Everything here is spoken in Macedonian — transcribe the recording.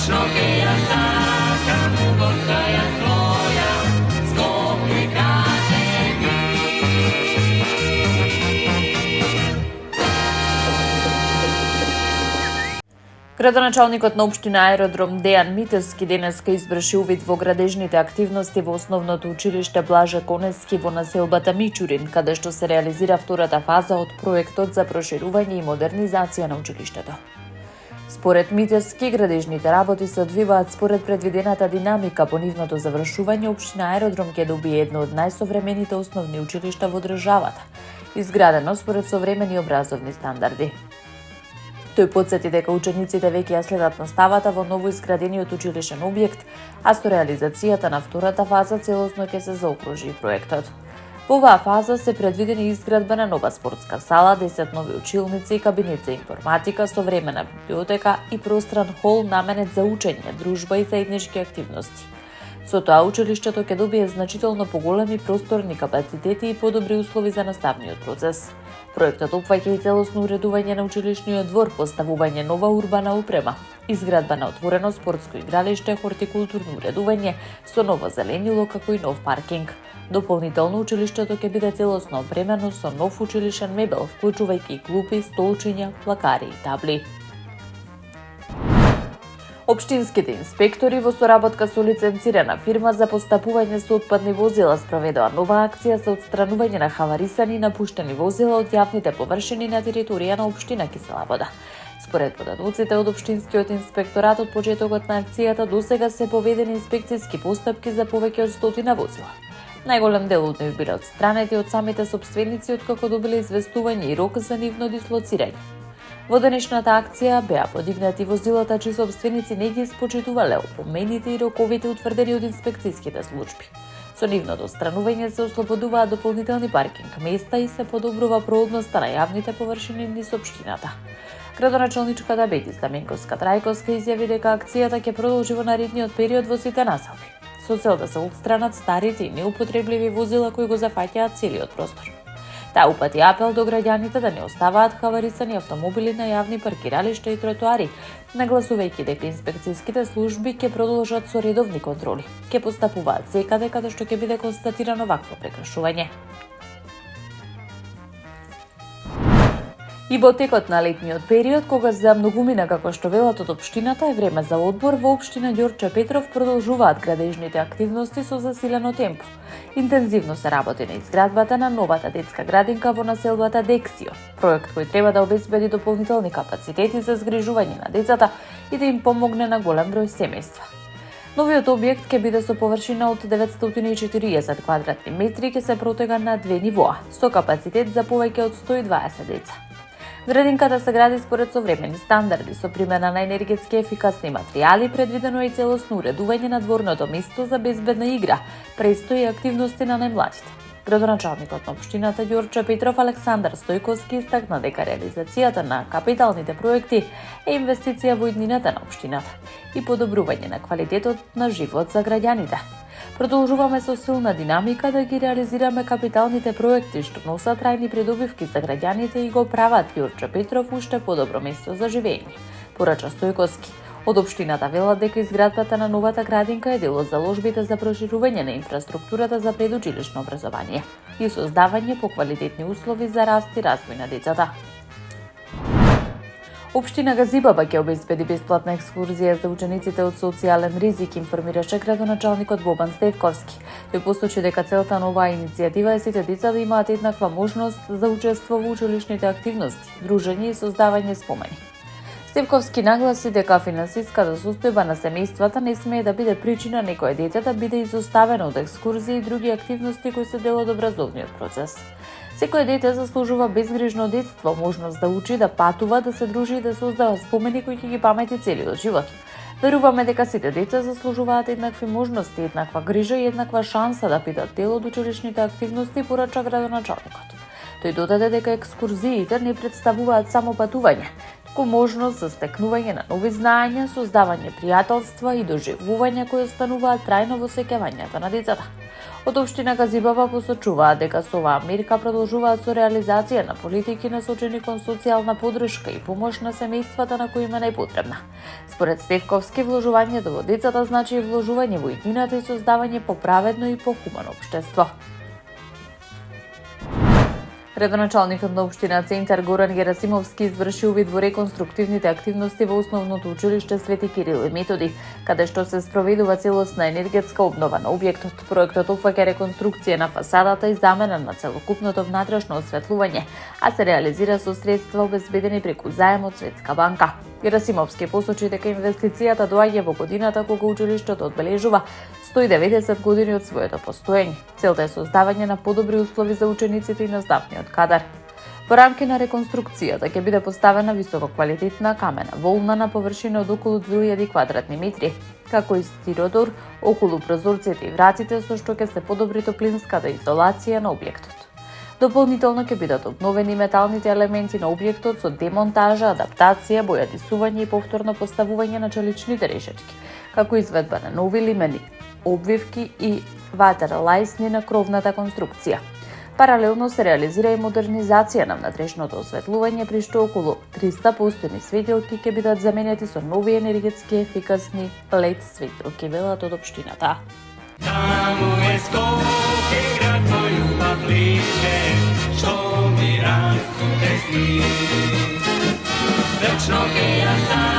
Вечно ќе ја сакам, убавка ја твоја, скопи кажи ми. Градоначалникот на општина Аеродром Дејан Митевски денеска изврши увид во градежните активности во основното училиште Блаже Конески во населбата Мичурин, каде што се реализира втората фаза од проектот за проширување и модернизација на училиштето. Според Митевски, градежните работи се одвиваат според предвидената динамика. По нивното завршување, општина Аеродром ќе добие едно од најсовремените основни училишта во државата, изградено според современи образовни стандарди. Тој потсети дека учениците веќе ја следат наставата во ново изградениот училишен објект, а со реализацијата на втората фаза целосно ќе се заокружи проектот. Во оваа фаза се предвидени изградба на нова спортска сала, 10 нови училници и кабинет за информатика, современа библиотека и простран хол наменет за учење, дружба и заеднички активности. Со тоа училиштето ќе добие значително поголеми просторни капацитети и подобри услови за наставниот процес. Проектот опфаќа и целосно уредување на училишниот двор, поставување нова урбана опрема, изградба на отворено спортско игралиште, хортикултурно уредување со ново зеленило како и нов паркинг. Дополнително училиштето ќе биде целосно опремено со нов училишен мебел, вклучувајќи клупи, столчиња, плакари и табли. Општинските инспектори во соработка со лиценцирана фирма за постапување со отпадни возила спроведоа нова акција за отстранување на хаварисани и напуштени возила од јавните површини на територија на општина Кисела Вода. Според податоците од Општинскиот инспекторат, од почетокот на акцијата досега се поведени инспекцијски постапки за повеќе од 100 возила. Најголем дел од нив биле отстранети од самите сопственици откако добиле известување и рок за нивно дислоцирање. Во денешната акција беа подигнати возилата чии сопственици не ги испочитувале опомените и роковите утврдени од инспекцијските служби. Со нивното отстранување се ослободуваат дополнителни паркинг места и се подобрува проодноста на јавните површини низ општината. Градоначалничката Бетиста Менковска-Трајковска изјави дека акцијата ќе продолжи во наредниот период во сите населби, со цел да се отстранат старите и неупотребливи возила кои го зафаќаат целиот простор. Таа упати апел до граѓаните да не оставаат хаварисани автомобили на јавни паркиралишта и тротоари, нагласувајќи дека инспекцијските служби ќе продолжат со редовни контроли. Ќе постапуваат секаде каде што ќе биде констатирано вакво прекршување. И во текот на летниот период, кога за многумина, како што велат од општината, е време за одмор, во општина Ѓорче Петров продолжуваат градежните активности со засилено темпо. Интензивно се работи на изградбата на новата детска градинка во населбата Дексио, проект кој треба да обезбеди дополнителни капацитети за згрижување на децата и да им помогне на голем број семејства. Новиот објект ќе биде со површина од 940 квадратни метри, ќе се протега на 2 нивоа, со капацитет за повеќе од 120 деца. Градинката се гради според современи стандарди, со примена на енергетски ефикасни материјали, предвидено е и целосно уредување на дворното место за безбедна игра, престои и активности на најмладите. Градоначалникот на општината Ѓорче Петров Александар Стојковски истакна дека реализацијата на капиталните проекти е инвестиција во иднината на општината и подобрување на квалитетот на живот за граѓаните. Продолжуваме со силна динамика да ги реализираме капиталните проекти што носат трајни придобивки за граѓаните и го прават Ѓорче Петров уште подобро место за живење, порача Стојковски. Од општината велат дека изградбата на новата градинка е дел од заложбите за проширување на инфраструктурата за предучилишно образование и создавање поквалитетни услови за раст и развој на децата. Општина Газибаба ќе обезбеди бесплатна екскурзија за учениците од социјален ризик, информираше градоначалникот Бобан Стевковски. Тој посочи дека целта на оваа иницијатива е сите деца да имаат еднаква можност за учество во училишните активности, дружење и создавање спомени. Стевковски нагласи дека финансиската состојба на семејствата не смее да биде причина некое дете да биде изоставено од екскурзии и други активности кои се дел од образовниот процес. Секое дете заслужува безгрижно детство, можност да учи, да патува, да се дружи и да создава спомени кои ќе ги памети целиот живот. Веруваме дека сите деца заслужуваат еднакви можности, еднаква грижа и еднаква шанса да бидат дел од училишните активности, порача градоначалникот. Тој додаде дека екскурзиите не представуваат само патување, можност за стекнување на нови знаења, создавање пријателства и доживувања кои остануваат трајно во сеќавањата на децата. Од општина Газибаба посочуваат дека со оваа мерка продолжуваат со реализација на политики насочени кон социјална поддршка и помош на семејствата на кои им е најпотребна. Според Стефковски, вложувањето во децата значи и вложување во иднината и создавање поправедно и похумано општество. Градоначалникот на општина Центар Горан Герасимовски изврши увид во реконструктивните активности во основното училиште Свети Кирил и Методи, каде што се спроведува целосна енергетска обнова на објектот. Проектот опфаќа реконструкција на фасадата и замена на целокупното внатрешно осветлување, а се реализира со средства обезбедени преку заем од Светска банка. Герасимовски посочи дека инвестицијата доаѓа во годината кога училиштето одбележува 190 години од своето постоење. Целта е создавање на подобри услови за учениците и наставниот кадар. Во рамки на реконструкцијата ќе биде поставена висококвалитетна камена волна на површина од околу 2000 квадратни метри, како и стиродор околу прозорците и вратите, со што ќе се подобри топлинската изолација на објектот. Дополнително ќе бидат обновени металните елементи на објектот со демонтажа, адаптација, бојадисување и повторно поставување на челичните решетки, како изведба на нови лимени обвивки и ватерлајсни на кровната конструкција. Паралелно се реализира и модернизација на внатрешното осветлување, при што околу 300 постојни светилки ќе бидат заменети со нови енергетски ефикасни LED светилки, велат од општината. Таму е Скопје, град мој љубав лише, што ми расу тесни. Вечно ќе ја